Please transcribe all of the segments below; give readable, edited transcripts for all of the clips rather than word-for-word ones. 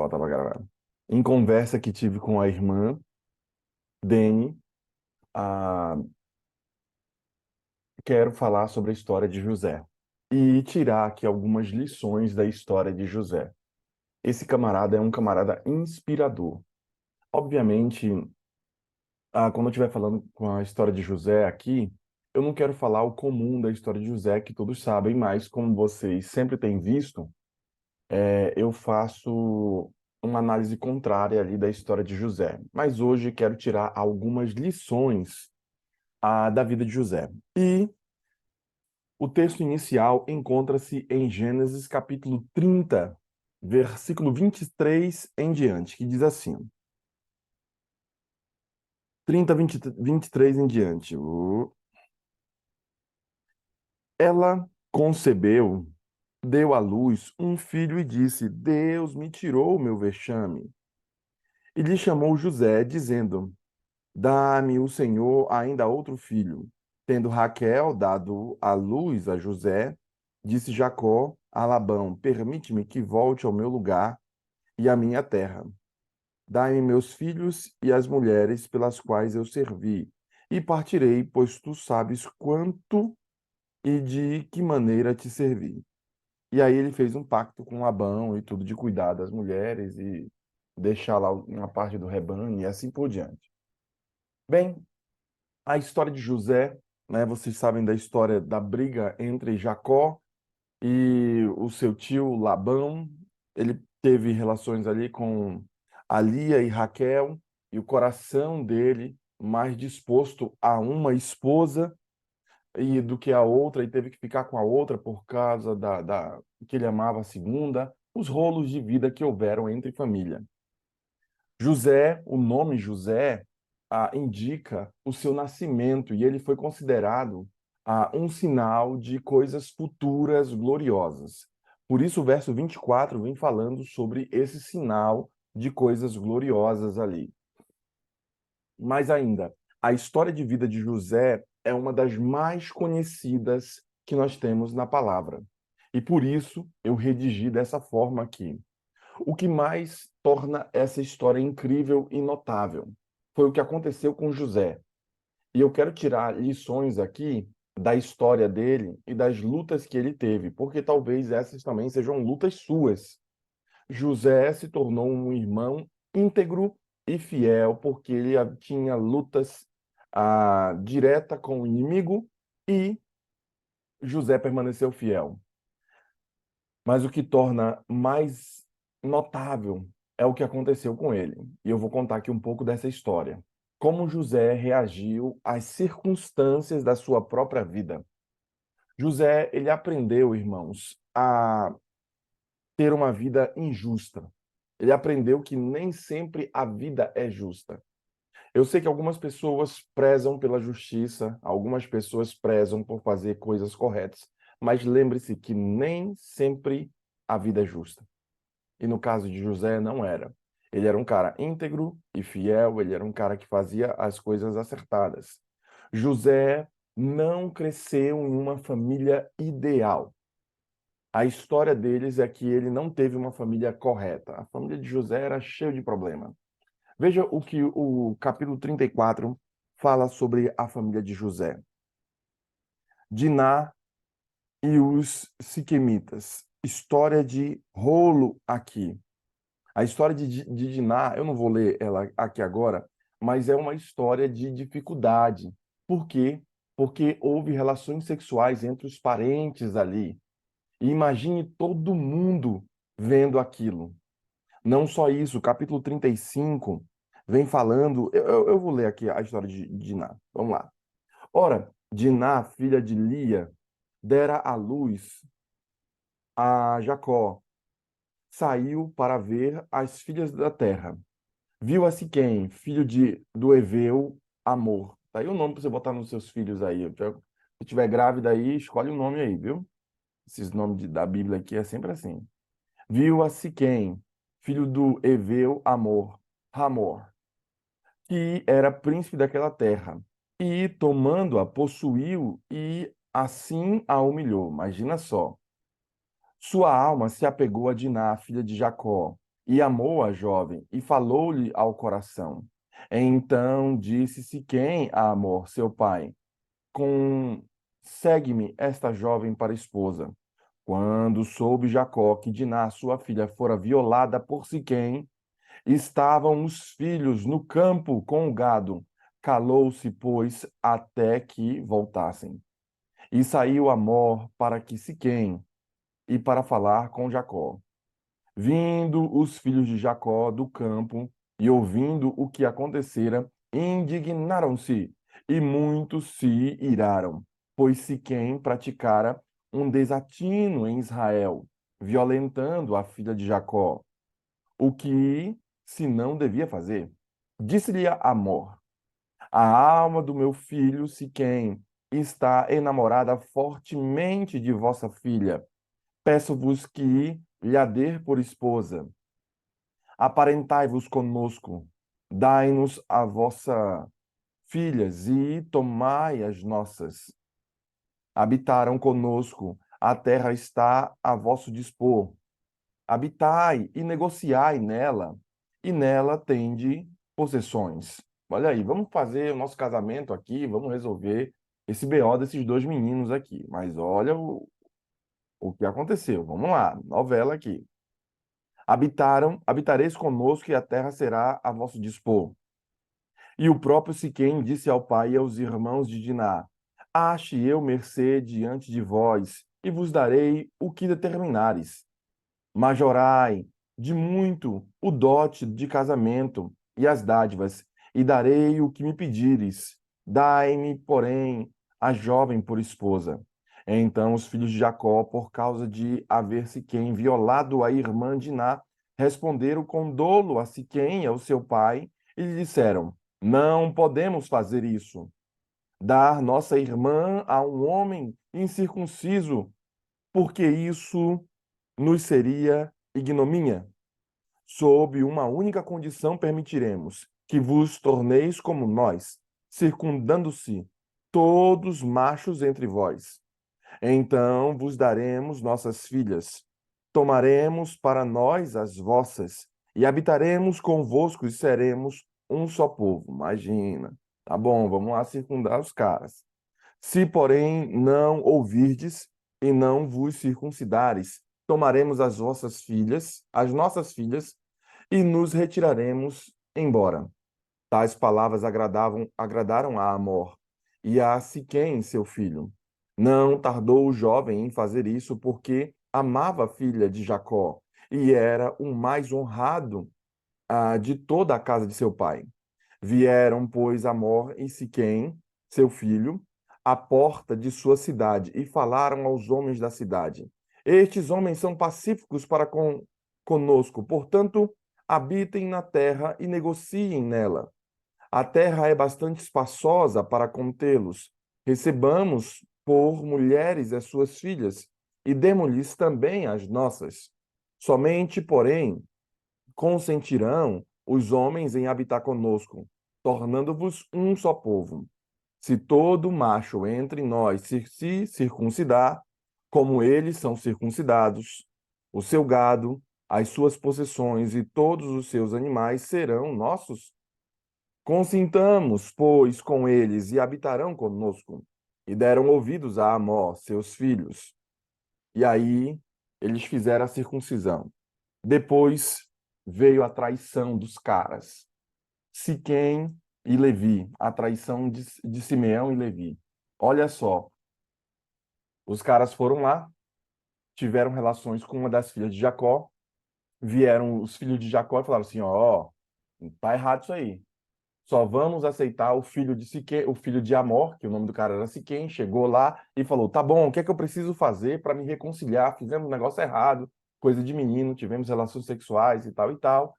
Bota pra gravar. Em conversa que tive com a irmã Dene, ah, quero falar sobre a história de José e tirar aqui algumas lições da história de José. Esse camarada é um camarada inspirador. Obviamente, quando eu estiver falando com a história de José aqui, eu não quero falar o comum da história de José, que todos sabem, mas como vocês sempre têm visto, eu faço uma análise contrária ali da história de José. Mas hoje quero tirar algumas lições da vida de José. E o texto inicial encontra-se em Gênesis capítulo 30, versículo 23 em diante, que diz assim: 30, 23 em diante. Ela concebeu, deu à luz um filho e disse: Deus me tirou o meu vexame. E lhe chamou José, dizendo: Dá-me o Senhor ainda outro filho. Tendo Raquel dado à luz a José, disse Jacó a Labão: Permite-me que volte ao meu lugar e à minha terra. Dai-me meus filhos e as mulheres pelas quais eu servi, e partirei, pois tu sabes quanto e de que maneira te servi. E aí ele fez um pacto com Labão e tudo de cuidar das mulheres e deixar lá uma parte do rebanho e assim por diante. Bem, a história de José, né? Vocês sabem da história da briga entre Jacó e o seu tio Labão. Ele teve relações ali com a Lia e Raquel, e o coração dele mais disposto a uma esposa e do que a outra, e teve que ficar com a outra por causa da que ele amava a segunda, os rolos de vida que houveram entre família. José, o nome José, indica o seu nascimento e ele foi considerado um sinal de coisas futuras gloriosas. Por isso, o verso 24 vem falando sobre esse sinal de coisas gloriosas ali. Mais ainda, a história de vida de José é uma das mais conhecidas que nós temos na palavra. E por isso eu redigi dessa forma aqui. O que mais torna essa história incrível e notável foi o que aconteceu com José. E eu quero tirar lições aqui da história dele e das lutas que ele teve, porque talvez essas também sejam lutas suas. José se tornou um irmão íntegro e fiel, porque ele tinha lutas direta com o inimigo e José permaneceu fiel. Mas o que torna mais notável é o que aconteceu com ele. E eu vou contar aqui um pouco dessa história. Como José reagiu às circunstâncias da sua própria vida. José, ele aprendeu, irmãos, a ter uma vida injusta. Ele aprendeu que nem sempre a vida é justa. Eu sei que algumas pessoas prezam pela justiça, algumas pessoas prezam por fazer coisas corretas, mas lembre-se que nem sempre a vida é justa. E no caso de José, não era. Ele era um cara íntegro e fiel, ele era um cara que fazia as coisas acertadas. José não cresceu em uma família ideal. A história deles é que ele não teve uma família correta. A família de José era cheia de problemas. Veja o que o capítulo 34 fala sobre a família de José. Diná e os siquemitas. História de rolo aqui. A história de Diná, eu não vou ler ela aqui agora, mas é uma história de dificuldade. Por quê? Porque houve relações sexuais entre os parentes ali. E imagine todo mundo vendo aquilo. Não só isso, o capítulo 35 vem falando. Eu vou ler aqui a história de Diná. Vamos lá. Ora, Diná, filha de Lia, dera à luz a Jacó. Saiu para ver as filhas da terra. Viu a Siquém, filho do Eveu, Amor. Tá aí o nome para você botar nos seus filhos aí. Se tiver grávida aí, escolhe o nome aí, viu? Esses nomes da Bíblia aqui é sempre assim. Viu a Siquém, filho do Eveu, Amor, Ramor, que era príncipe daquela terra. E, tomando-a, possuiu e assim a humilhou. Imagina só. Sua alma se apegou a Diná, filha de Jacó, e amou a jovem, e falou-lhe ao coração. Então disse Siquém a Hamor, seu pai, segue-me esta jovem para esposa. Quando soube Jacó que Diná, sua filha, fora violada por Siquém, estavam os filhos no campo com o gado. Calou-se, pois, até que voltassem. E saiu Hamor para que Siquém e para falar com Jacó. Vindo os filhos de Jacó do campo e ouvindo o que acontecera, indignaram-se e muitos se iraram, pois Siquém praticara um desatino em Israel, violentando a filha de Jacó, o que se não devia fazer. Disse-lhe Amor: a alma do meu filho Siquém está enamorada fortemente de vossa filha. Peço-vos que lhe a dê por esposa. Aparentai-vos conosco, dai-nos a vossa filhas e tomai as nossas. Habitaram conosco, a terra está a vosso dispor. Habitai e negociai nela, e nela tende possessões. Olha aí, vamos fazer o nosso casamento aqui, vamos resolver esse BO desses dois meninos aqui. Mas olha o que aconteceu. Vamos lá, novela aqui. Habitareis conosco e a terra será a vosso dispor. E o próprio Siquém disse ao pai e aos irmãos de Diná: ache eu mercê diante de vós, e vos darei o que determinares. Majorai de muito o dote de casamento e as dádivas, e darei o que me pedires. Dai-me, porém, a jovem por esposa. Então os filhos de Jacó, por causa de haver Siquém violado a irmã de Diná, responderam com dolo a Siquém e ao seu pai, e lhe disseram: não podemos fazer isso. Dar nossa irmã a um homem incircunciso, porque isso nos seria ignomínia. Sob uma única condição permitiremos que vos torneis como nós, circundando-se todos machos entre vós. Então vos daremos nossas filhas, tomaremos para nós as vossas, e habitaremos convosco e seremos um só povo. Imagina. Tá bom, vamos lá circundar os caras. Se, porém, não ouvirdes e não vos circuncidares, tomaremos as vossas filhas, as nossas filhas, e nos retiraremos embora. Tais palavras agradaram a Amor e a Siquém, seu filho. Não tardou o jovem em fazer isso, porque amava a filha de Jacó e era o mais honrado de toda a casa de seu pai. Vieram, pois, Amor e Siquém, seu filho, à porta de sua cidade e falaram aos homens da cidade: estes homens são pacíficos para conosco, portanto, habitem na terra e negociem nela. A terra é bastante espaçosa para contê-los. Recebamos por mulheres as suas filhas e demos-lhes também as nossas. Somente, porém, consentirão os homens em habitar conosco, tornando-vos um só povo. Se todo macho entre nós se circuncidar, como eles são circuncidados, o seu gado, as suas possessões e todos os seus animais serão nossos. Consintamos, pois, com eles e habitarão conosco. E deram ouvidos a Amó, seus filhos. E aí eles fizeram a circuncisão. Depois veio a traição dos caras. Siquém e Levi, a traição de Simeão e Levi. Olha só, os caras foram lá, tiveram relações com uma das filhas de Jacó, vieram os filhos de Jacó e falaram assim, ó, tá errado isso aí. Só vamos aceitar o filho de Siquém, o filho de Amor, que o nome do cara era Siquém, chegou lá e falou: tá bom, o que é que eu preciso fazer para me reconciliar? Fizemos um negócio errado, coisa de menino, tivemos relações sexuais e tal e tal.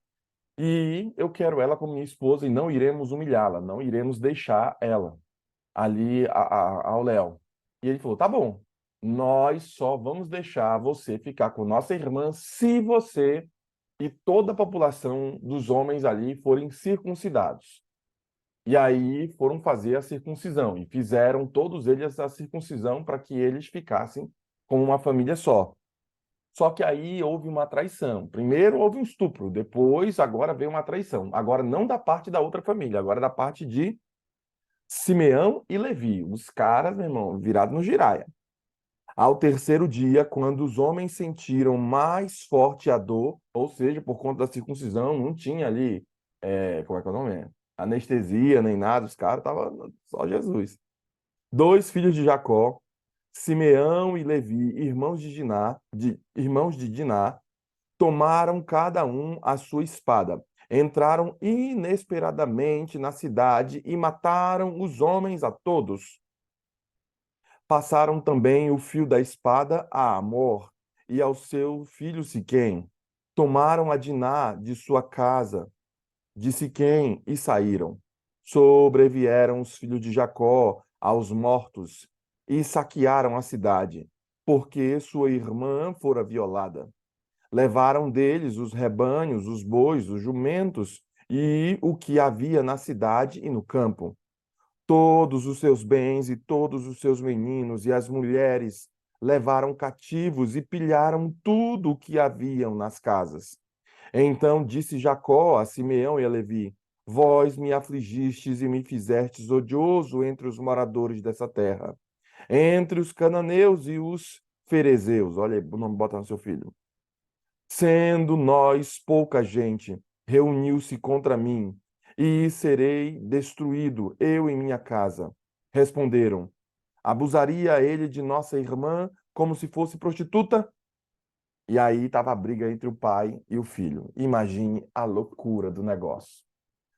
E eu quero ela como minha esposa e não iremos humilhá-la, não iremos deixar ela ali ao Léo. E ele falou: tá bom, nós só vamos deixar você ficar com nossa irmã se você e toda a população dos homens ali forem circuncidados. E aí foram fazer a circuncisão e fizeram todos eles a circuncisão para que eles ficassem como uma família só. Só que aí houve uma traição. Primeiro houve um estupro, depois agora veio uma traição. Agora não da parte da outra família, agora da parte de Simeão e Levi. Os caras, meu irmão, virados no giraia. Ao terceiro dia, quando os homens sentiram mais forte a dor, ou seja, por conta da circuncisão, não tinha ali, como é que é o nome? Anestesia nem nada, os caras estavam só Jesus. Dois filhos de Jacó, Simeão e Levi, irmãos de Diná, tomaram cada um a sua espada. Entraram inesperadamente na cidade e mataram os homens a todos. Passaram também o fio da espada a Amor e ao seu filho Siquém. Tomaram a Diná de sua casa, de Siquém, e saíram. Sobrevieram os filhos de Jacó aos mortos e saquearam a cidade, porque sua irmã fora violada. Levaram deles os rebanhos, os bois, os jumentos e o que havia na cidade e no campo, todos os seus bens e todos os seus meninos e as mulheres levaram cativos e pilharam tudo o que haviam nas casas. Então disse Jacó a Simeão e a Levi: Vós me afligistes e me fizestes odioso entre os moradores dessa terra, entre os cananeus e os ferezeus. Olha aí, o nome bota no seu filho. Sendo nós pouca gente, reuniu-se contra mim, e serei destruído, eu e minha casa. Responderam: Abusaria ele de nossa irmã como se fosse prostituta? E aí estava a briga entre o pai e o filho. Imagine a loucura do negócio.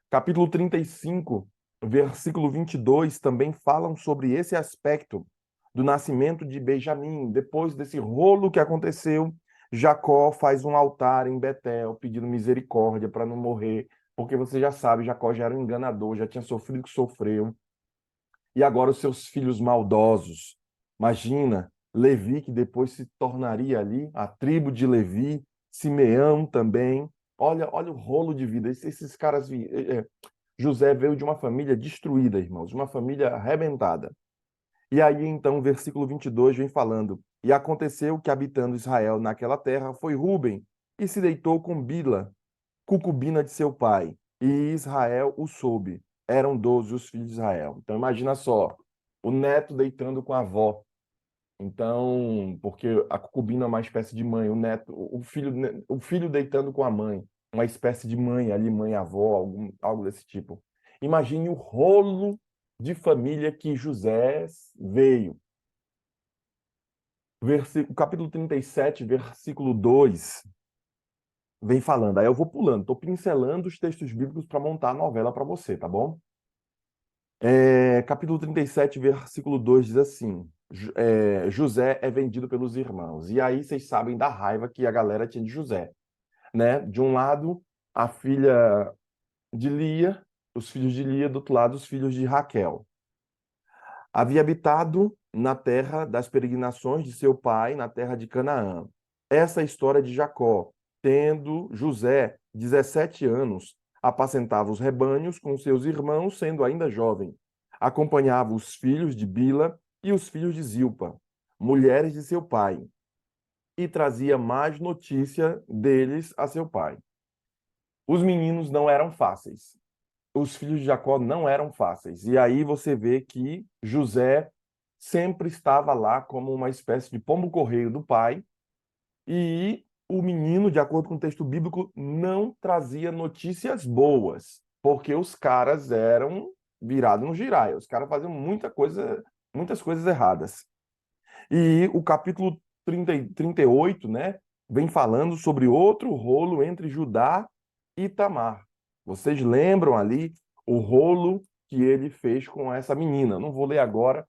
Capítulo 35, versículo 22, também falam sobre esse aspecto do nascimento de Benjamim. Depois desse rolo que aconteceu, Jacó faz um altar em Betel, pedindo misericórdia para não morrer, porque você já sabe, Jacó já era um enganador, já tinha sofrido o que sofreu. E agora os seus filhos maldosos. Imagina, Levi, que depois se tornaria ali a tribo de Levi, Simeão também. Olha o rolo de vida. Esses caras. José veio de uma família destruída, irmãos, de uma família arrebentada. E aí, então, o versículo 22 vem falando: E aconteceu que, habitando Israel naquela terra, foi Ruben e se deitou com Bila, concubina de seu pai, e Israel o soube. Eram 12 os filhos de Israel. Então, imagina só, o neto deitando com a avó. Então, porque a concubina é uma espécie de mãe, o neto, o filho deitando com a mãe, uma espécie de mãe ali, mãe-avó, algo desse tipo. Imagine o rolo de família que José veio. Capítulo 37, versículo 2, vem falando. Aí eu vou pulando, estou pincelando os textos bíblicos para montar a novela para você, tá bom? Capítulo 37, versículo 2 diz assim: José é vendido pelos irmãos. E aí vocês sabem da raiva que a galera tinha de José, né? De um lado, a filha de Lia, os filhos de Lia, do outro lado, os filhos de Raquel. Havia habitado na terra das peregrinações de seu pai, na terra de Canaã. Essa é a história de Jacó. Tendo José 17 anos, apacentava os rebanhos com seus irmãos, sendo ainda jovem. Acompanhava os filhos de Bila e os filhos de Zilpa, mulheres de seu pai, e trazia mais notícia deles a seu pai. Os meninos não eram fáceis. Os filhos de Jacó não eram fáceis. E aí você vê que José sempre estava lá como uma espécie de pombo-correio do pai, e o menino, de acordo com o texto bíblico, não trazia notícias boas, porque os caras eram virados no giraia, os caras faziam muitas coisas erradas. E o capítulo 38, né, vem falando sobre outro rolo entre Judá e Tamar. Vocês lembram ali o rolo que ele fez com essa menina? Não vou ler agora,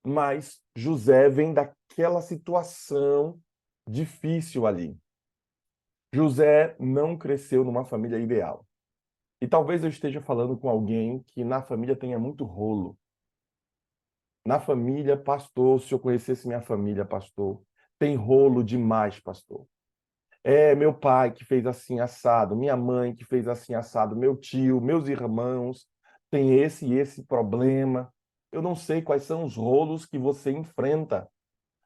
mas José vem daquela situação difícil ali. José não cresceu numa família ideal. E talvez eu esteja falando com alguém que na família tenha muito rolo. Na família, pastor, se eu conhecesse minha família, pastor, tem rolo demais, pastor. É meu pai que fez assim assado, minha mãe que fez assim assado, meu tio, meus irmãos, tem esse e esse problema. Eu não sei quais são os rolos que você enfrenta,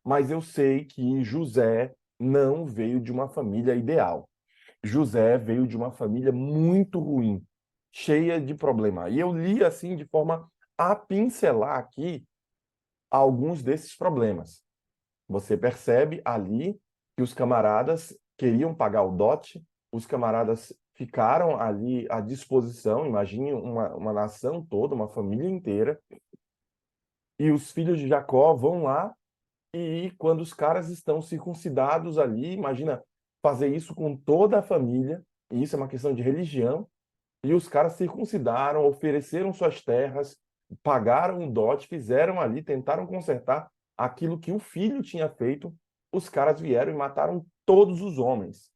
mas eu sei que José não veio de uma família ideal. José veio de uma família muito ruim, cheia de problema. E eu li assim de forma a pincelar aqui alguns desses problemas. Você percebe ali que os camaradas queriam pagar o dote, os camaradas ficaram ali à disposição, imagine uma nação toda, uma família inteira, e os filhos de Jacó vão lá e quando os caras estão circuncidados ali, imagina fazer isso com toda a família, e isso é uma questão de religião, e os caras circuncidaram, ofereceram suas terras, pagaram o dote, fizeram ali, tentaram consertar aquilo que o filho tinha feito. Os caras vieram e mataram todos os homens.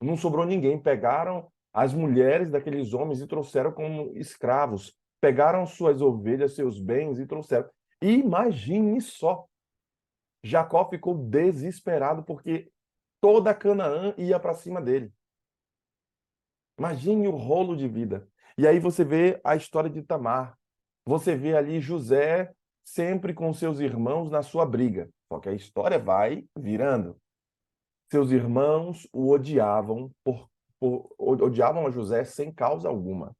Não sobrou ninguém. Pegaram as mulheres daqueles homens e trouxeram como escravos. Pegaram suas ovelhas, seus bens e trouxeram. E imagine só, Jacó ficou desesperado porque toda Canaã ia para cima dele. Imagine o rolo de vida. E aí você vê a história de Tamar. Você vê ali José sempre com seus irmãos na sua briga. Só que a história vai virando. Seus irmãos o odiavam odiavam a José sem causa alguma.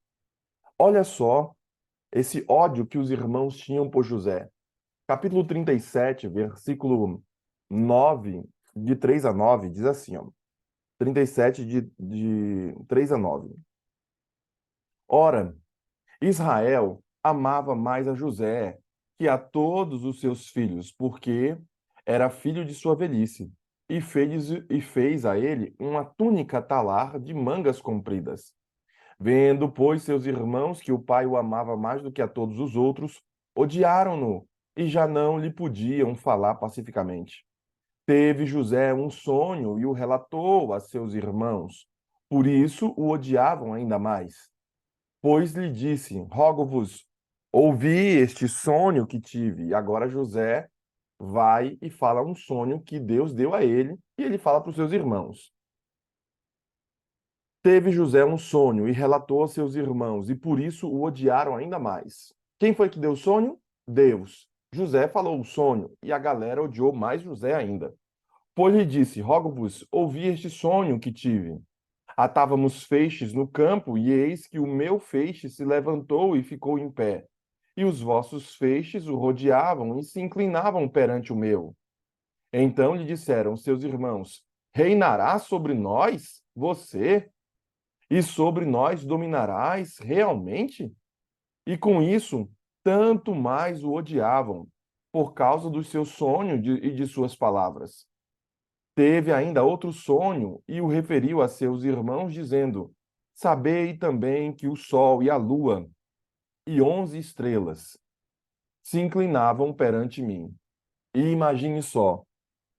Olha só esse ódio que os irmãos tinham por José. Capítulo 37, versículo 9, de 3 a 9, diz assim, ó. 37 de 3 a 9. Ora, Israel amava mais a José que a todos os seus filhos, porque era filho de sua velhice, e fez a ele uma túnica talar de mangas compridas. Vendo, pois, seus irmãos que o pai o amava mais do que a todos os outros, odiaram-no e já não lhe podiam falar pacificamente. Teve José um sonho e o relatou a seus irmãos. Por isso o odiavam ainda mais. Pois lhe disse: Rogo-vos, ouvi este sonho que tive. E agora José vai e fala um sonho que Deus deu a ele, e ele fala para os seus irmãos. Teve José um sonho e relatou a seus irmãos, e por isso o odiaram ainda mais. Quem foi que deu o sonho? Deus. José falou o sonho, e a galera odiou mais José ainda. Pois lhe disse: Rogo-vos, ouvi este sonho que tive. Atávamos feixes no campo, e eis que o meu feixe se levantou e ficou em pé. E os vossos feixes o rodeavam e se inclinavam perante o meu. Então lhe disseram seus irmãos: Reinará sobre nós você? E sobre nós dominarás realmente? E com isso, tanto mais o odiavam, por causa do seu sonho e de suas palavras. Teve ainda outro sonho e o referiu a seus irmãos, dizendo: Sabei também que o sol e a lua e 11 estrelas se inclinavam perante mim. E imagine só,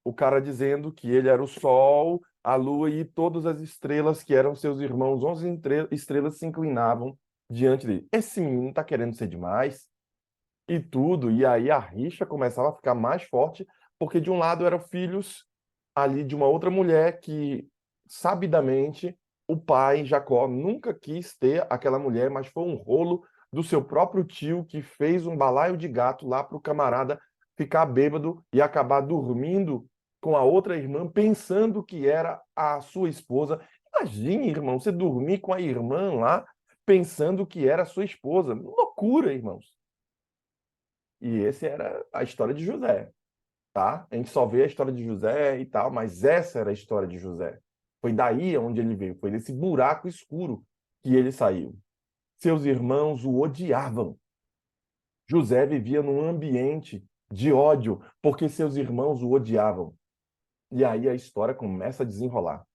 o cara dizendo que ele era o sol, a lua e todas as estrelas que eram seus irmãos, 11 estrelas se inclinavam diante dele. Esse menino está querendo ser demais e tudo. E aí a rixa começava a ficar mais forte, porque de um lado eram filhos ali de uma outra mulher que, sabidamente, o pai, Jacó, nunca quis ter aquela mulher, mas foi um rolo do seu próprio tio que fez um balaio de gato lá para o camarada ficar bêbado e acabar dormindo com a outra irmã, pensando que era a sua esposa. Imagine, irmão, você dormir com a irmã lá, pensando que era a sua esposa. Loucura, irmãos. E essa era a história de José, tá? A gente só vê a história de José e tal, mas essa era a história de José. Foi daí onde ele veio, foi desse buraco escuro que ele saiu. Seus irmãos o odiavam. José vivia num ambiente de ódio, porque seus irmãos o odiavam. E aí a história começa a desenrolar.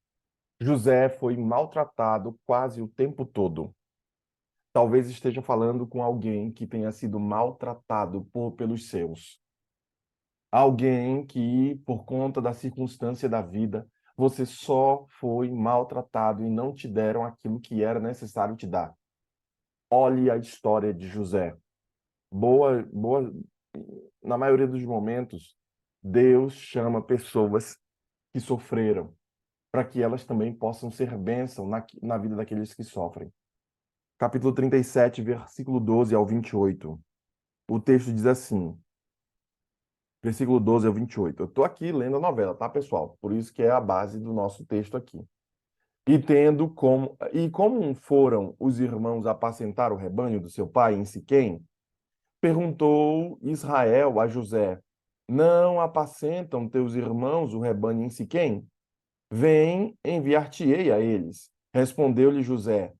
José foi maltratado quase o tempo todo. Talvez esteja falando com alguém que tenha sido maltratado pelos seus. Alguém que, por conta da circunstância da vida, você só foi maltratado e não te deram aquilo que era necessário te dar. Olhe a história de José. Boa, na maioria dos momentos, Deus chama pessoas que sofreram para que elas também possam ser bênção na vida daqueles que sofrem. Capítulo 37, versículo 12 ao 28. O texto diz assim: versículo 12 ao 28. Eu estou aqui lendo a novela, tá, pessoal? Por isso que é a base do nosso texto aqui. E como foram os irmãos apacentar o rebanho do seu pai em Siquém, perguntou Israel a José: Não apacentam teus irmãos o rebanho em Siquém? Vem, enviar-te-ei a eles. Respondeu-lhe José: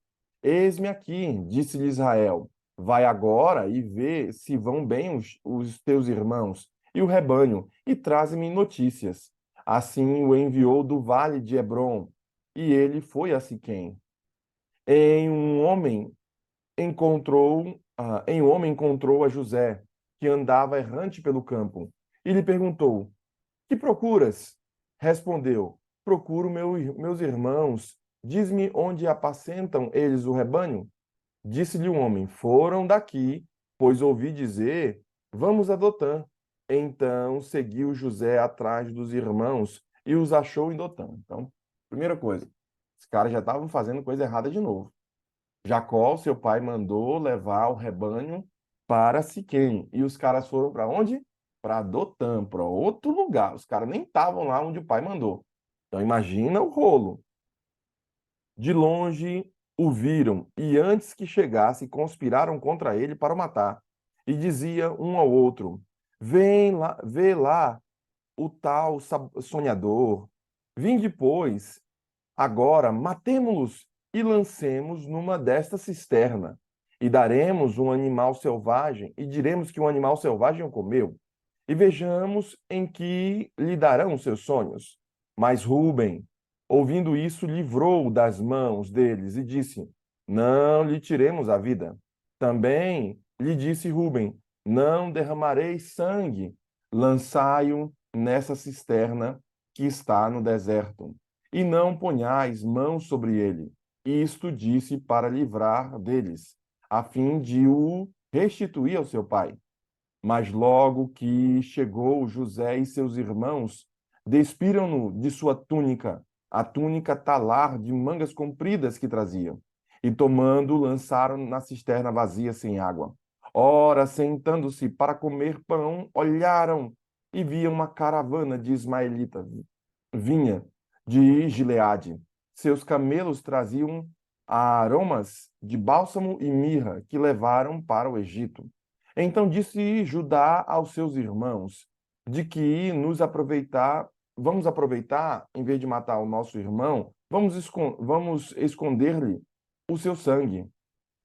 Eis-me aqui, disse-lhe Israel. Vai agora e vê se vão bem os teus irmãos e o rebanho, e traze-me notícias. Assim o enviou do vale de Hebrom, e ele foi a Siquém. Em um homem encontrou a José, que andava errante pelo campo, e lhe perguntou: Que procuras? Respondeu: Procuro meus irmãos. Diz-me onde apacentam eles o rebanho? Disse-lhe o homem: Foram daqui, pois ouvi dizer: Vamos a Dotã. Então seguiu José atrás dos irmãos e os achou em Dotã. Então, primeira coisa, os caras já estavam fazendo coisa errada de novo. Jacó, seu pai, mandou levar o rebanho para Siquém. E os caras foram para onde? Para Dotã, para outro lugar. Os caras nem estavam lá onde o pai mandou. Então imagina o rolo. De longe o viram e antes que chegasse conspiraram contra ele para o matar. E dizia um ao outro: Vem lá, vê lá o tal sonhador. Vinde, pois, agora matemo-los e lancemos numa desta cisterna. E daremos um animal selvagem, e diremos que um animal selvagem o comeu. E vejamos em que lhe darão os seus sonhos. Mas Rúben, ouvindo isso, livrou das mãos deles e disse: Não lhe tiremos a vida. Também lhe disse Rúben: Não derramarei sangue, lançai-o nessa cisterna que está no deserto e não ponhais mãos sobre ele. Isto disse para livrar deles, a fim de o restituir ao seu pai. Mas logo que chegou José e seus irmãos, despiram-no de sua túnica, a túnica talar de mangas compridas que traziam, e tomando, lançaram na cisterna vazia sem água. Ora, sentando-se para comer pão, olharam e viam uma caravana de ismaelitas vinha de Gileade. Seus camelos traziam aromas de bálsamo e mirra que levaram para o Egito. Então disse Judá aos seus irmãos, de que vamos aproveitar, em vez de matar o nosso irmão, vamos esconder-lhe o seu sangue.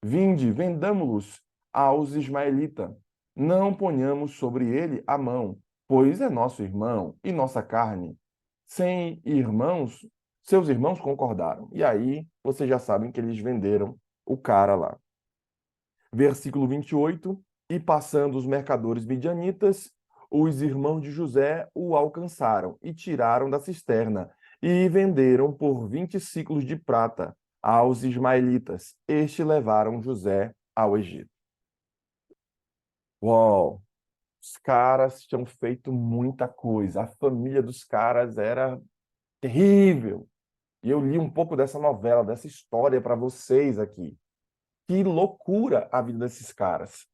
Vinde, vendamo-los aos ismaelitas. Não ponhamos sobre ele a mão, pois é nosso irmão e nossa carne. Sem irmãos, seus irmãos concordaram. E aí, vocês já sabem que eles venderam o cara lá. Versículo 28. E passando os mercadores midianitas, os irmãos de José o alcançaram e tiraram da cisterna e venderam por 20 ciclos de prata aos ismaelitas. Estes levaram José ao Egito. Uau! Os caras tinham feito muita coisa. A família dos caras era terrível. E eu li um pouco dessa novela, dessa história para vocês aqui. Que loucura a vida desses caras.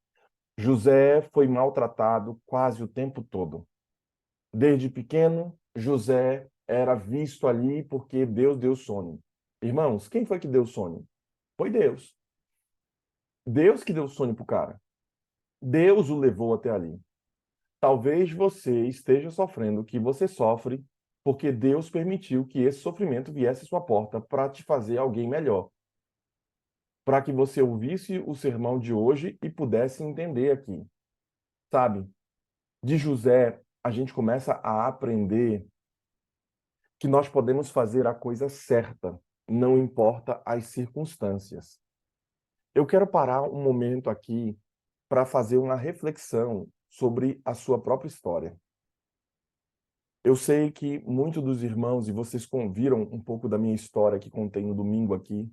José foi maltratado quase o tempo todo. Desde pequeno, José era visto ali porque Deus deu sonho. Irmãos, quem foi que deu sonho? Foi Deus. Deus que deu sonho para o cara. Deus o levou até ali. Talvez você esteja sofrendo o que você sofre porque Deus permitiu que esse sofrimento viesse à sua porta para te fazer alguém melhor. Para que você ouvisse o sermão de hoje e pudesse entender aqui. Sabe? De José, a gente começa a aprender que nós podemos fazer a coisa certa, não importa as circunstâncias. Eu quero parar um momento aqui para fazer uma reflexão sobre a sua própria história. Eu sei que muitos dos irmãos, e vocês viram um pouco da minha história que contei no domingo aqui,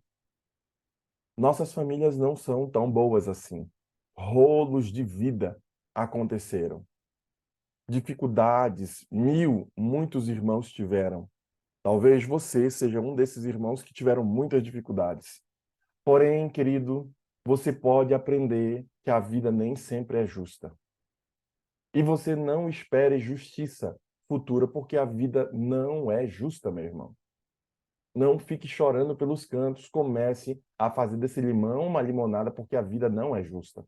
nossas famílias não são tão boas assim. Rolos de vida aconteceram. Dificuldades, muitos irmãos tiveram. Talvez você seja um desses irmãos que tiveram muitas dificuldades. Porém, querido, você pode aprender que a vida nem sempre é justa. E você não espere justiça futura, porque a vida não é justa, meu irmão. Não fique chorando pelos cantos, comece a fazer desse limão uma limonada, porque a vida não é justa.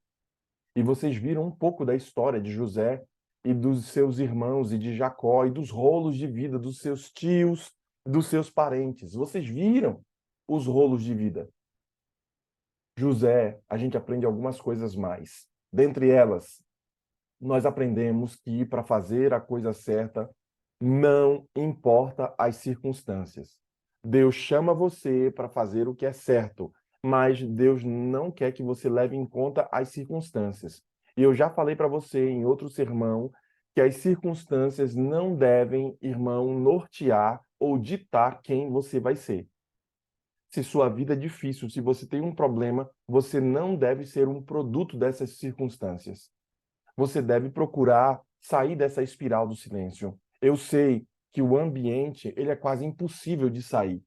E vocês viram um pouco da história de José e dos seus irmãos e de Jacó e dos rolos de vida dos seus tios, dos seus parentes. Vocês viram os rolos de vida. José, a gente aprende algumas coisas mais. Dentre elas, nós aprendemos que para fazer a coisa certa, não importa as circunstâncias. Deus chama você para fazer o que é certo, mas Deus não quer que você leve em conta as circunstâncias. E eu já falei para você em outro sermão que as circunstâncias não devem, irmão, nortear ou ditar quem você vai ser. Se sua vida é difícil, se você tem um problema, você não deve ser um produto dessas circunstâncias. Você deve procurar sair dessa espiral do silêncio. Eu sei que o ambiente, ele é quase impossível de sair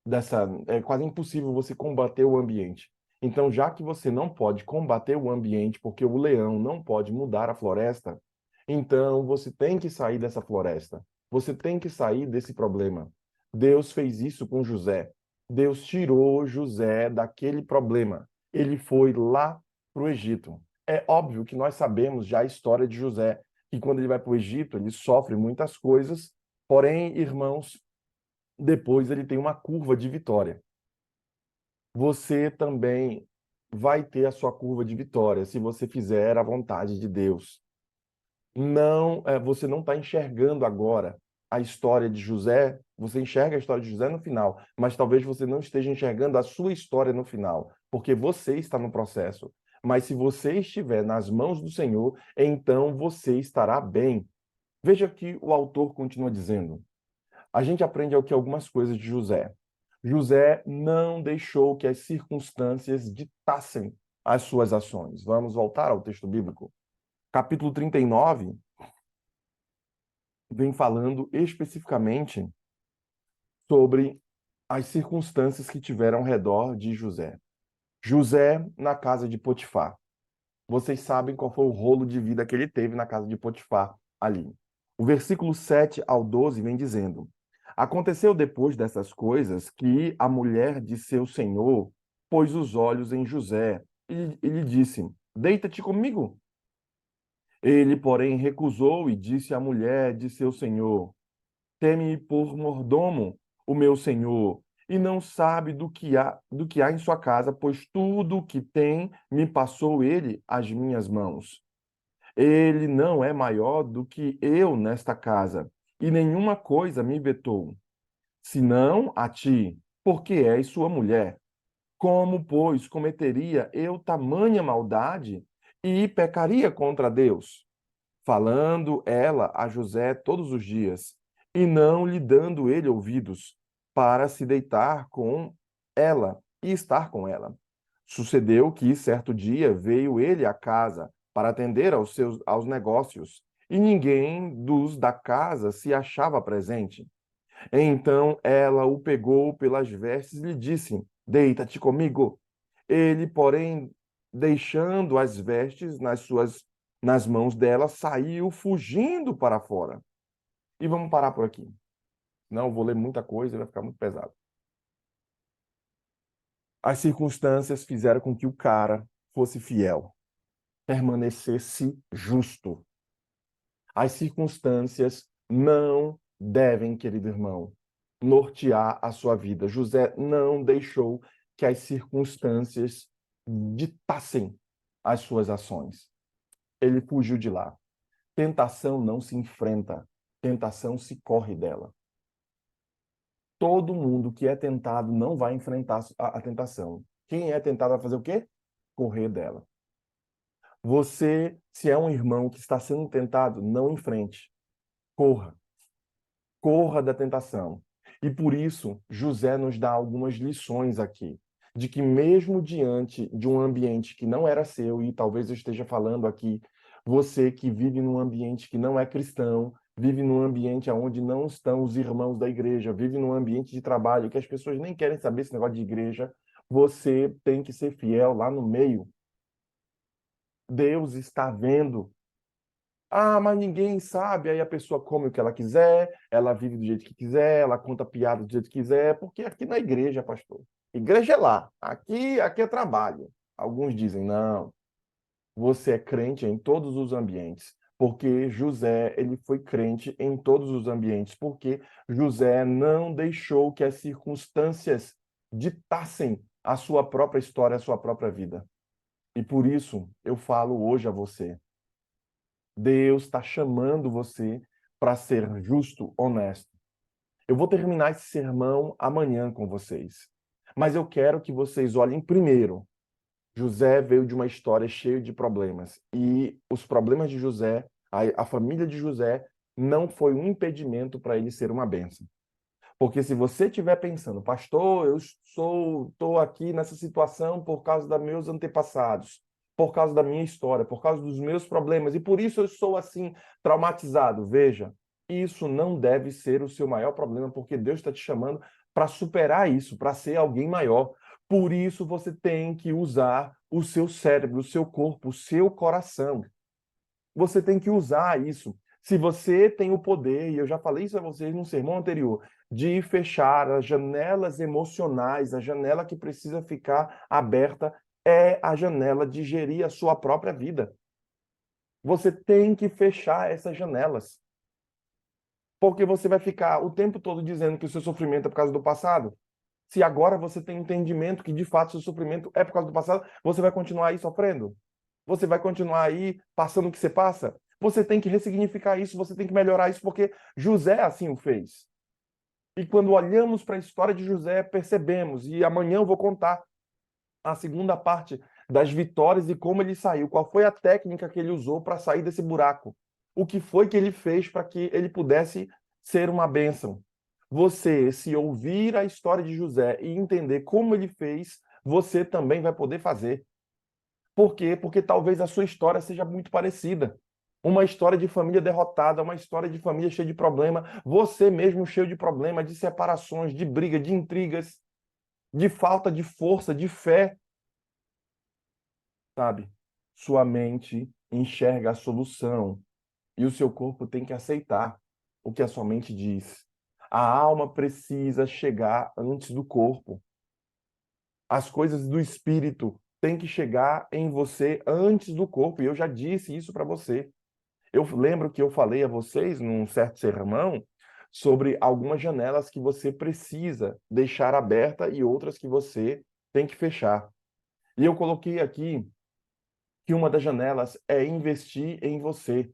dessa, é quase impossível você combater o ambiente. Então, já que você não pode combater o ambiente, porque o leão não pode mudar a floresta, então você tem que sair dessa floresta. Você tem que sair desse problema. Deus fez isso com José. Deus tirou José daquele problema. Ele foi lá para o Egito. É óbvio que nós sabemos já a história de José, que quando ele vai para o Egito, ele sofre muitas coisas, porém, irmãos, depois ele tem uma curva de vitória. Você também vai ter a sua curva de vitória se você fizer a vontade de Deus. Não, você não está enxergando agora a história de José, você enxerga a história de José no final, mas talvez você não esteja enxergando a sua história no final, porque você está no processo. Mas se você estiver nas mãos do Senhor, então você estará bem. Veja que o autor continua dizendo. A gente aprende aqui algumas coisas de José. José não deixou que as circunstâncias ditassem as suas ações. Vamos voltar ao texto bíblico. Capítulo 39 vem falando especificamente sobre as circunstâncias que tiveram ao redor de José. José na casa de Potifar. Vocês sabem qual foi o rolo de vida que ele teve na casa de Potifar ali. O versículo 7 ao 12 vem dizendo: Aconteceu depois dessas coisas que a mulher de seu senhor pôs os olhos em José e lhe disse: Deita-te comigo. Ele, porém, recusou e disse à mulher de seu senhor: Teme por mordomo o meu senhor, e não sabe do que há em sua casa, pois tudo o que tem me passou ele às minhas mãos. Ele não é maior do que eu nesta casa, e nenhuma coisa me vetou, senão a ti, porque és sua mulher. Como, pois, cometeria eu tamanha maldade e pecaria contra Deus? Falando ela a José todos os dias, e não lhe dando ele ouvidos, para se deitar com ela e estar com ela. Sucedeu que, certo dia, veio ele à casa para atender aos negócios, e ninguém dos da casa se achava presente. Então ela o pegou pelas vestes e lhe disse: Deita-te comigo. Ele, porém, deixando as vestes nas mãos dela, saiu fugindo para fora. E vamos parar por aqui. Não vou ler muita coisa, vai ficar muito pesado. As circunstâncias fizeram com que o cara fosse fiel, permanecesse justo. As circunstâncias não devem, querido irmão, nortear a sua vida. José não deixou que as circunstâncias ditassem as suas ações. Ele fugiu de lá. Tentação não se enfrenta, tentação se corre dela. Todo mundo que é tentado não vai enfrentar a tentação. Quem é tentado vai fazer o quê? Correr dela. Você, se é um irmão que está sendo tentado, não enfrente. Corra. Corra da tentação. E por isso, José nos dá algumas lições aqui, de que mesmo diante de um ambiente que não era seu, e talvez eu esteja falando aqui, você que vive num ambiente que não é cristão, vive num ambiente onde não estão os irmãos da igreja, vive num ambiente de trabalho que as pessoas nem querem saber esse negócio de igreja, você tem que ser fiel lá no meio. Deus está vendo. Ah, mas ninguém sabe. Aí a pessoa come o que ela quiser, ela vive do jeito que quiser, ela conta piada do jeito que quiser, porque aqui na igreja, pastor. Igreja é lá, aqui é trabalho. Alguns dizem, não, você é crente em todos os ambientes, porque José, ele foi crente em todos os ambientes, porque José não deixou que as circunstâncias ditassem a sua própria história, a sua própria vida. E por isso eu falo hoje a você. Deus está chamando você para ser justo, honesto. Eu vou terminar esse sermão amanhã com vocês. Mas eu quero que vocês olhem primeiro. José veio de uma história cheia de problemas. E os problemas de José, a família de José, não foi um impedimento para ele ser uma bênção. Porque se você estiver pensando, pastor, estou aqui nessa situação por causa dos meus antepassados, por causa da minha história, por causa dos meus problemas, e por isso eu sou assim, traumatizado. Veja, isso não deve ser o seu maior problema, porque Deus está te chamando para superar isso, para ser alguém maior. Por isso você tem que usar o seu cérebro, o seu corpo, o seu coração. Você tem que usar isso. Se você tem o poder, e eu já falei isso a vocês num sermão anterior, de fechar as janelas emocionais, a janela que precisa ficar aberta é a janela de gerir a sua própria vida. Você tem que fechar essas janelas. Porque você vai ficar o tempo todo dizendo que o seu sofrimento é por causa do passado. Se agora você tem entendimento que de fato o seu sofrimento é por causa do passado, você vai continuar aí sofrendo? Você vai continuar aí passando o que você passa? Você tem que ressignificar isso, você tem que melhorar isso, porque José assim o fez. E quando olhamos para a história de José, percebemos, e amanhã eu vou contar a segunda parte das vitórias e como ele saiu, qual foi a técnica que ele usou para sair desse buraco, o que foi que ele fez para que ele pudesse ser uma bênção. Você, se ouvir a história de José e entender como ele fez, você também vai poder fazer. Por quê? Porque talvez a sua história seja muito parecida. Uma história de família derrotada, uma história de família cheia de problema, você mesmo cheio de problema, de separações, de briga, de intrigas, de falta de força, de fé, sabe? Sua mente enxerga a solução e o seu corpo tem que aceitar o que a sua mente diz. A alma precisa chegar antes do corpo. As coisas do espírito têm que chegar em você antes do corpo. E eu já disse isso para você. Eu lembro que eu falei a vocês num certo sermão sobre algumas janelas que você precisa deixar aberta e outras que você tem que fechar. E eu coloquei aqui que uma das janelas é investir em você.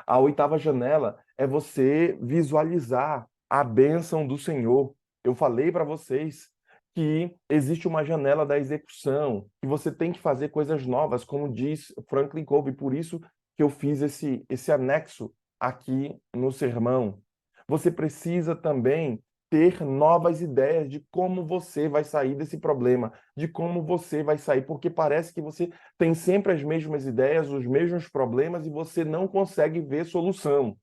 A oitava janela é você visualizar a bênção do Senhor. Eu falei para vocês que existe uma janela da execução, que você tem que fazer coisas novas, como diz Franklin Covey, por isso que eu fiz esse anexo aqui no sermão. Você precisa também ter novas ideias de como você vai sair desse problema, de como você vai sair, porque parece que você tem sempre as mesmas ideias, os mesmos problemas e você não consegue ver solução.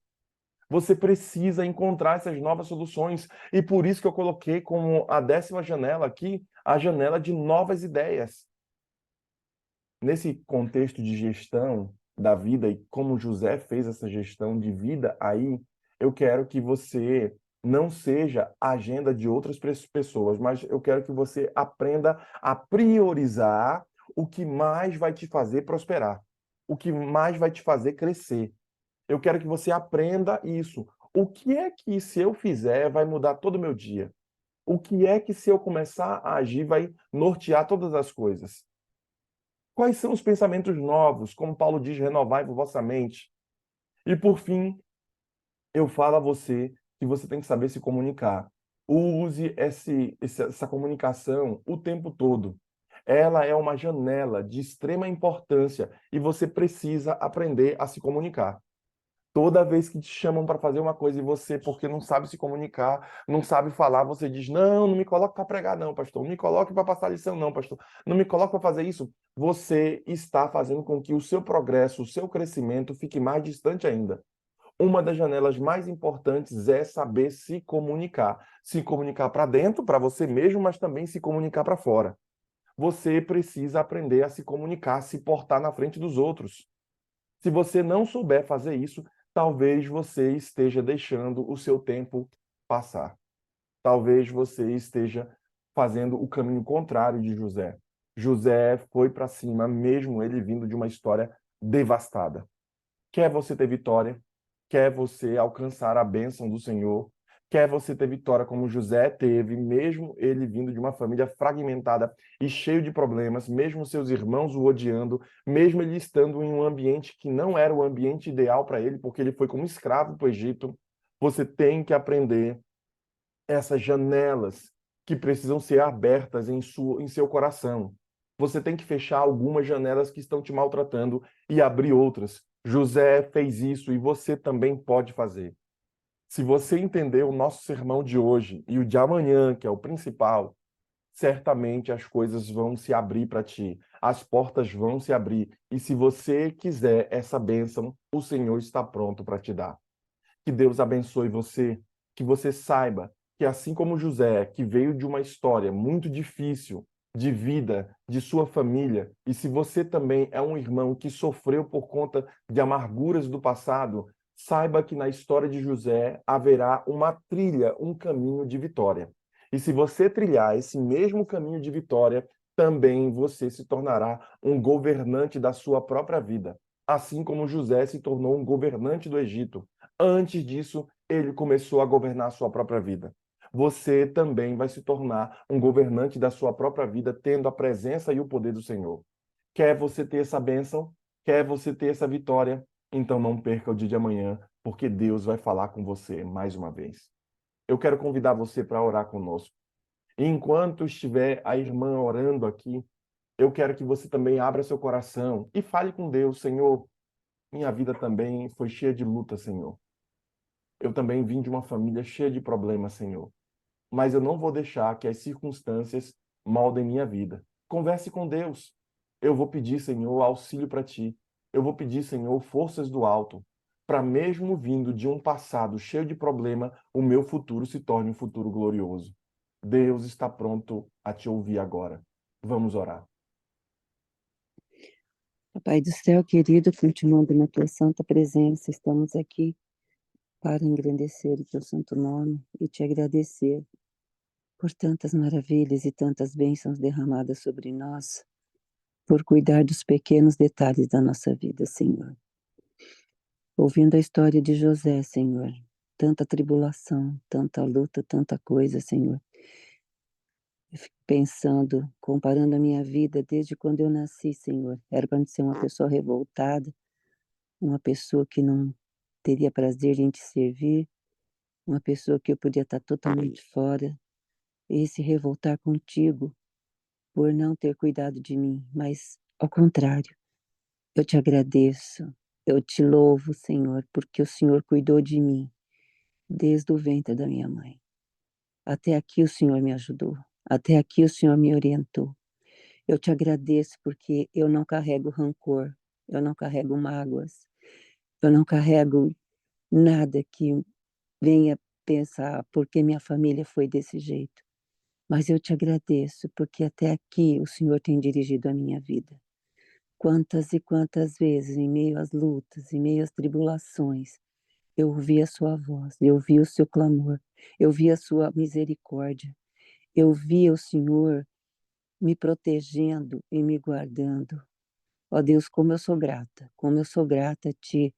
Você precisa encontrar essas novas soluções. E por isso que eu coloquei como a 10ª janela aqui, a janela de novas ideias. Nesse contexto de gestão da vida e como José fez essa gestão de vida aí, eu quero que você não seja a agenda de outras pessoas, mas eu quero que você aprenda a priorizar o que mais vai te fazer prosperar, o que mais vai te fazer crescer. Eu quero que você aprenda isso. O que é que, se eu fizer, vai mudar todo o meu dia? O que é que, se eu começar a agir, vai nortear todas as coisas? Quais são os pensamentos novos? Como Paulo diz, renovai vossa mente. E, por fim, eu falo a você que você tem que saber se comunicar. Use essa comunicação o tempo todo. Ela é uma janela de extrema importância e você precisa aprender a se comunicar. Toda vez que te chamam para fazer uma coisa e você, porque não sabe se comunicar, não sabe falar, você diz: Não, não me coloque para pregar, não, pastor. Não me coloque para passar lição, não, pastor. Não me coloque para fazer isso. Você está fazendo com que o seu progresso, o seu crescimento fique mais distante ainda. Uma das janelas mais importantes é saber se comunicar. Se comunicar para dentro, para você mesmo, mas também se comunicar para fora. Você precisa aprender a se comunicar, a se portar na frente dos outros. Se você não souber fazer isso, talvez você esteja deixando o seu tempo passar. Talvez você esteja fazendo o caminho contrário de José. José foi para cima, mesmo ele vindo de uma história devastada. Quer você ter vitória? Quer você alcançar a bênção do Senhor? Quer você ter vitória como José teve, mesmo ele vindo de uma família fragmentada e cheio de problemas, mesmo seus irmãos o odiando, mesmo ele estando em um ambiente que não era o ambiente ideal para ele, porque ele foi como escravo para o Egito? Você tem que aprender essas janelas que precisam ser abertas em seu coração. Você tem que fechar algumas janelas que estão te maltratando e abrir outras. José fez isso e você também pode fazer. Se você entender o nosso sermão de hoje e o de amanhã, que é o principal, certamente as coisas vão se abrir para ti, as portas vão se abrir. E se você quiser essa bênção, o Senhor está pronto para te dar. Que Deus abençoe você, que você saiba que assim como José, que veio de uma história muito difícil de vida, de sua família, e se você também é um irmão que sofreu por conta de amarguras do passado, saiba que na história de José haverá uma trilha, um caminho de vitória. E se você trilhar esse mesmo caminho de vitória, também você se tornará um governante da sua própria vida, assim como José se tornou um governante do Egito. Antes disso, ele começou a governar a sua própria vida. Você também vai se tornar um governante da sua própria vida, tendo a presença e o poder do Senhor. Quer você ter essa bênção? Quer você ter essa vitória? Então não perca o dia de amanhã, porque Deus vai falar com você mais uma vez. Eu quero convidar você para orar conosco. E enquanto estiver a irmã orando aqui, eu quero que você também abra seu coração e fale com Deus, Senhor. Minha vida também foi cheia de luta, Senhor. Eu também vim de uma família cheia de problemas, Senhor. Mas eu não vou deixar que as circunstâncias moldem minha vida. Converse com Deus. Eu vou pedir, Senhor, auxílio para ti. Eu vou pedir, Senhor, forças do alto, para mesmo vindo de um passado cheio de problema, o meu futuro se torne um futuro glorioso. Deus está pronto a te ouvir agora. Vamos orar. Pai do céu, querido, continuando na tua santa presença, estamos aqui para engrandecer o teu santo nome e te agradecer por tantas maravilhas e tantas bênçãos derramadas sobre nós, por cuidar dos pequenos detalhes da nossa vida, Senhor. Ouvindo a história de José, Senhor, tanta tribulação, tanta luta, tanta coisa, Senhor. Eu fico pensando, comparando a minha vida desde quando eu nasci, Senhor. Era para ser uma pessoa revoltada, uma pessoa que não teria prazer em te servir, uma pessoa que eu podia estar totalmente fora e se revoltar contigo por não ter cuidado de mim, mas ao contrário, eu te agradeço, eu te louvo, Senhor, porque o Senhor cuidou de mim desde o ventre da minha mãe. Até aqui o Senhor me ajudou, até aqui o Senhor me orientou. Eu te agradeço porque eu não carrego rancor, eu não carrego mágoas, eu não carrego nada que venha pensar por que minha família foi desse jeito. Mas eu te agradeço porque até aqui o Senhor tem dirigido a minha vida. Quantas e quantas vezes, em meio às lutas, em meio às tribulações, eu ouvi a sua voz, eu ouvi o seu clamor, eu vi a sua misericórdia, eu vi o Senhor me protegendo e me guardando. Ó Deus, como eu sou grata a Ti,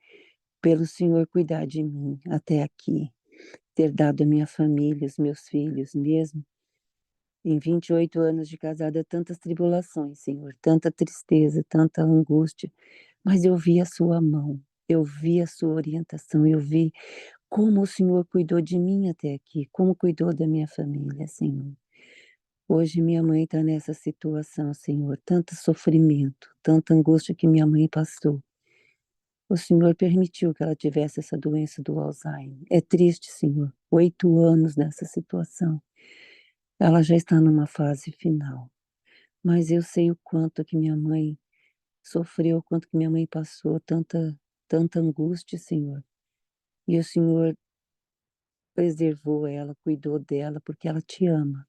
pelo Senhor cuidar de mim até aqui, ter dado a minha família, os meus filhos, mesmo em 28 anos de casada, tantas tribulações, Senhor, tanta tristeza, tanta angústia, mas eu vi a Sua mão, eu vi a Sua orientação, eu vi como o Senhor cuidou de mim até aqui, como cuidou da minha família, Senhor. Hoje minha mãe está nessa situação, Senhor, tanto sofrimento, tanta angústia que minha mãe passou. O Senhor permitiu que ela tivesse essa doença do Alzheimer. É triste, Senhor. 8 anos nessa situação. Ela já está numa fase final. Mas eu sei o quanto que minha mãe sofreu, o quanto que minha mãe passou, tanta angústia, Senhor. E o Senhor preservou ela, cuidou dela, porque ela te ama.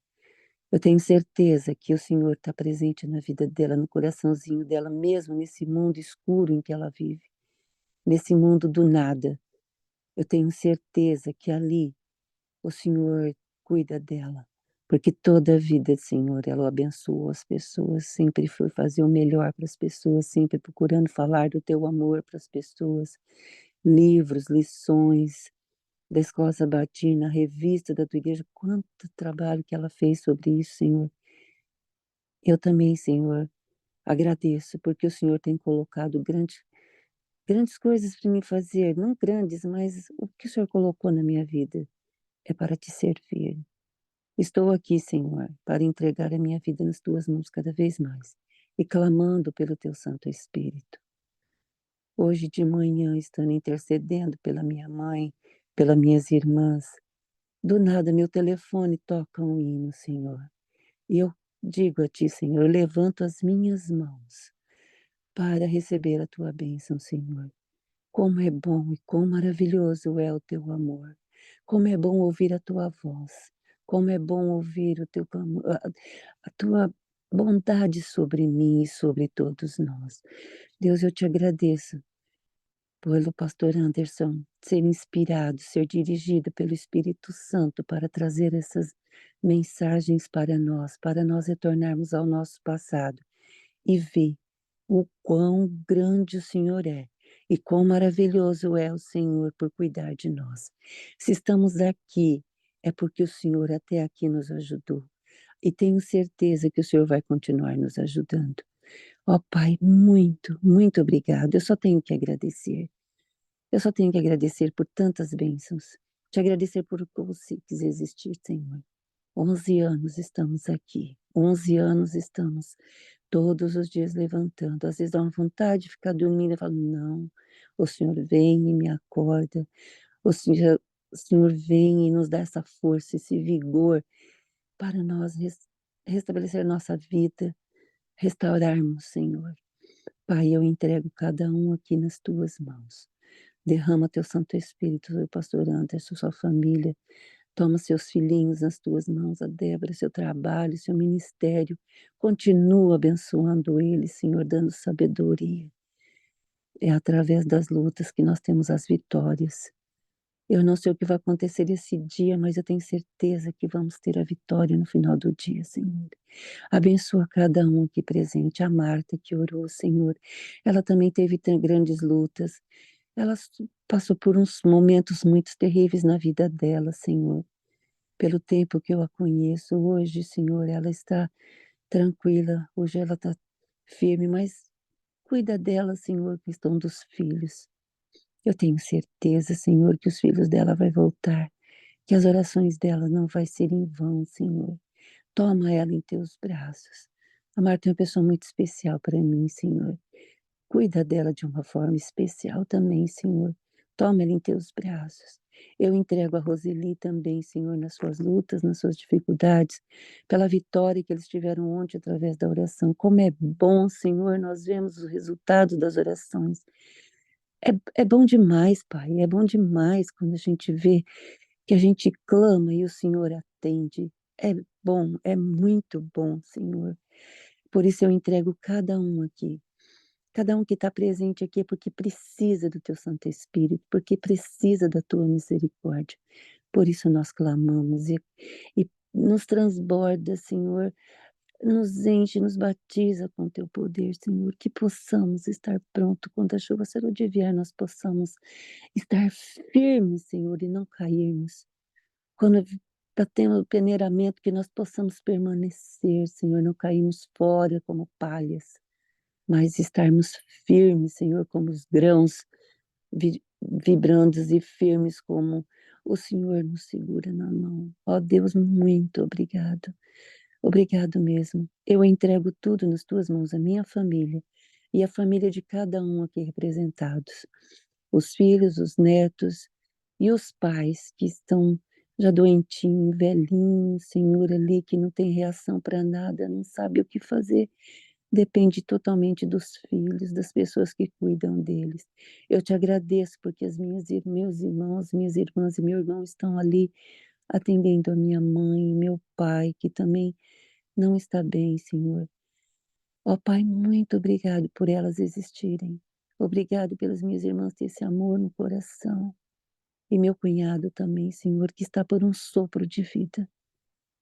Eu tenho certeza que o Senhor está presente na vida dela, no coraçãozinho dela, mesmo nesse mundo escuro em que ela vive. nesse mundo do nada. Eu tenho certeza que ali o Senhor cuida dela, porque toda a vida, Senhor, ela abençoou as pessoas, sempre foi fazer o melhor para as pessoas, sempre procurando falar do teu amor para as pessoas, livros, lições da Escola Sabatina, a revista da tua igreja, quanto trabalho que ela fez sobre isso, Senhor. Eu também, Senhor, agradeço, porque o Senhor tem colocado grandes coisas para mim fazer, não grandes, mas o que o Senhor colocou na minha vida é para te servir. Estou aqui, Senhor, para entregar a minha vida nas tuas mãos cada vez mais e clamando pelo teu Santo Espírito. Hoje de manhã, estando intercedendo pela minha mãe, pelas minhas irmãs, do nada meu telefone toca um hino, Senhor. E eu digo a ti, Senhor, eu levanto as minhas mãos para receber a tua bênção, Senhor. Como é bom e quão maravilhoso é o teu amor. Como é bom ouvir a tua voz. Como é bom ouvir o teu clamor, a tua bondade sobre mim e sobre todos nós. Deus, eu te agradeço pelo pastor Anderson ser inspirado, ser dirigido pelo Espírito Santo para trazer essas mensagens para nós retornarmos ao nosso passado e ver o quão grande o Senhor é e quão maravilhoso é o Senhor por cuidar de nós. Se estamos aqui, é porque o Senhor até aqui nos ajudou. E tenho certeza que o Senhor vai continuar nos ajudando. Ó Pai, muito, muito obrigado. Eu só tenho que agradecer. Eu só tenho que agradecer por tantas bênçãos. Te agradecer por consegues existir, Senhor. 11 anos estamos aqui. 11 anos estamos todos os dias levantando. Às vezes dá uma vontade de ficar dormindo. Eu falo, não, o Senhor vem e me acorda. O Senhor vem e nos dá essa força, esse vigor para nós restabelecer nossa vida, restaurarmos, Senhor. Pai, eu entrego cada um aqui nas tuas mãos. Derrama teu Santo Espírito sobre o pastor Anderson, sua família. Toma seus filhinhos nas tuas mãos, a Débora, seu trabalho, seu ministério. Continua abençoando ele, Senhor, dando sabedoria. É através das lutas que nós temos as vitórias. Eu não sei o que vai acontecer esse dia, mas eu tenho certeza que vamos ter a vitória no final do dia, Senhor. Abençoa cada um aqui presente. A Marta que orou, Senhor. Ela também teve grandes lutas. Ela passou por uns momentos muito terríveis na vida dela, Senhor. Pelo tempo que eu a conheço, hoje, Senhor, ela está tranquila, hoje ela está firme, mas cuida dela, Senhor, questão dos filhos. Eu tenho certeza, Senhor, que os filhos dela vão voltar, que as orações dela não vai ser em vão, Senhor. Toma ela em teus braços. A Marta é uma pessoa muito especial para mim, Senhor. Cuida dela de uma forma especial também, Senhor. Toma ela em teus braços. Eu entrego a Roseli também, Senhor, nas suas lutas, nas suas dificuldades, pela vitória que eles tiveram ontem através da oração. Como é bom, Senhor, nós vemos os resultados das orações. É bom demais, Pai, é bom demais quando a gente vê que a gente clama e o Senhor atende. É bom, é muito bom, Senhor. Por isso eu entrego cada um aqui. Cada um que está presente aqui é porque precisa do teu Santo Espírito, porque precisa da tua misericórdia. Por isso nós clamamos e nos transborda, Senhor, nos enche, nos batiza com teu poder, Senhor, que possamos estar pronto quando a chuva de vier, nós possamos estar firmes, Senhor, e não cairmos. Quando está tendo peneiramento, que nós possamos permanecer, Senhor, não cairmos fora como palhas, mas estarmos firmes, Senhor, como os grãos vibrantes e firmes como o Senhor nos segura na mão. Ó Deus, muito obrigado. Obrigado mesmo. Eu entrego tudo nas tuas mãos, a minha família e a família de cada um aqui representados. Os filhos, os netos e os pais que estão já doentinhos, velhinhos, Senhor, ali que não tem reação para nada, não sabe o que fazer. Depende totalmente dos filhos, das pessoas que cuidam deles. Eu te agradeço porque meus irmãos, minhas irmãs e meu irmão estão ali atendendo a minha mãe, meu pai, que também não está bem, Senhor. Ó Pai, muito obrigado por elas existirem. Obrigado pelas minhas irmãs ter esse amor no coração. E meu cunhado também, Senhor, que está por um sopro de vida.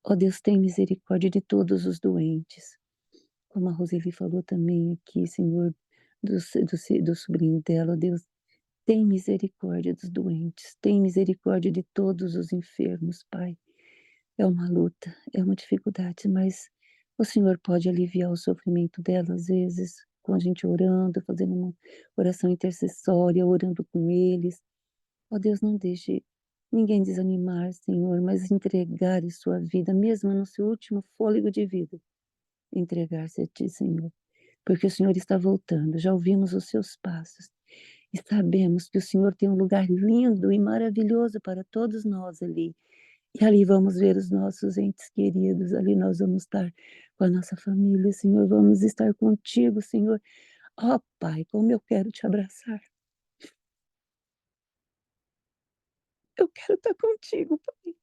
Ó Deus, tem misericórdia de todos os doentes. Como a Roseli falou também aqui, Senhor, do sobrinho dela, ó Deus, tem misericórdia dos doentes, tem misericórdia de todos os enfermos, Pai. É uma luta, é uma dificuldade, mas o Senhor pode aliviar o sofrimento dela, às vezes, com a gente orando, fazendo uma oração intercessória, orando com eles. Ó Deus, não deixe ninguém desanimar, Senhor, mas entregar a sua vida, mesmo no seu último fôlego de vida, entregar-se a Ti, Senhor, porque o Senhor está voltando, já ouvimos os seus passos e sabemos que o Senhor tem um lugar lindo e maravilhoso para todos nós ali. E ali vamos ver os nossos entes queridos, ali nós vamos estar com a nossa família, Senhor, vamos estar contigo, Senhor. Ó Pai, como eu quero te abraçar. Eu quero estar contigo, Pai.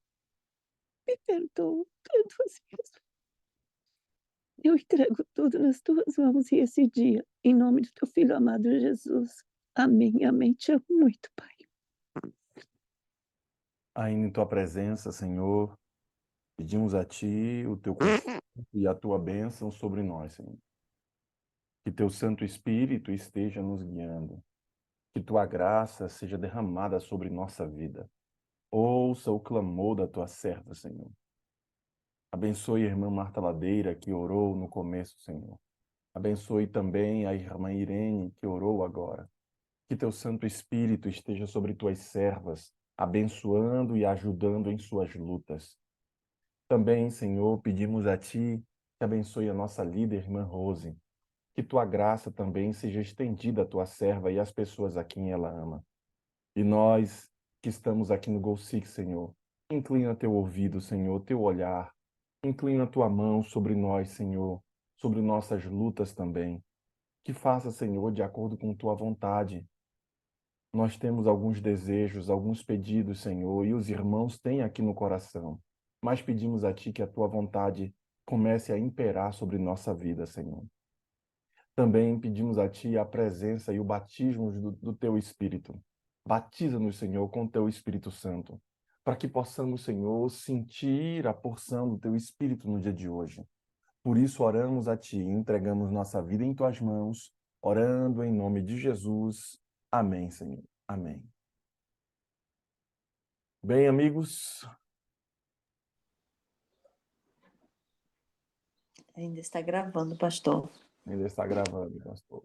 Me perdoa tantas vezes. Eu entrego tudo nas tuas mãos e esse dia, em nome do teu filho amado Jesus. Amém, amém. Te amo muito, Pai. Ainda em tua presença, Senhor, pedimos a ti o teu conforto e a tua bênção sobre nós, Senhor. Que teu Santo Espírito esteja nos guiando. Que tua graça seja derramada sobre nossa vida. Ouça o clamor da tua serva, Senhor. Abençoe a irmã Marta Ladeira, que orou no começo, Senhor. Abençoe também a irmã Irene, que orou agora. Que teu Santo Espírito esteja sobre tuas servas, abençoando e ajudando em suas lutas. Também, Senhor, pedimos a ti que abençoe a nossa líder, irmã Rose. Que tua graça também seja estendida à tua serva e às pessoas a quem ela ama. E nós que estamos aqui no Go Six, Senhor, inclina teu ouvido, Senhor, teu olhar. Inclina tua mão sobre nós, Senhor, sobre nossas lutas também. Que faça, Senhor, de acordo com tua vontade. Nós temos alguns desejos, alguns pedidos, Senhor, e os irmãos têm aqui no coração. Mas pedimos a Ti que a Tua vontade comece a imperar sobre nossa vida, Senhor. Também pedimos a Ti a presença e o batismo do Teu Espírito. Batiza-nos, Senhor, com Teu Espírito Santo, para que possamos, Senhor, sentir a porção do Teu Espírito no dia de hoje. Por isso oramos a Ti, entregamos nossa vida em Tuas mãos, orando em nome de Jesus. Amém, Senhor. Amém. Bem, amigos, Ainda está gravando, pastor. ainda está gravando, pastor.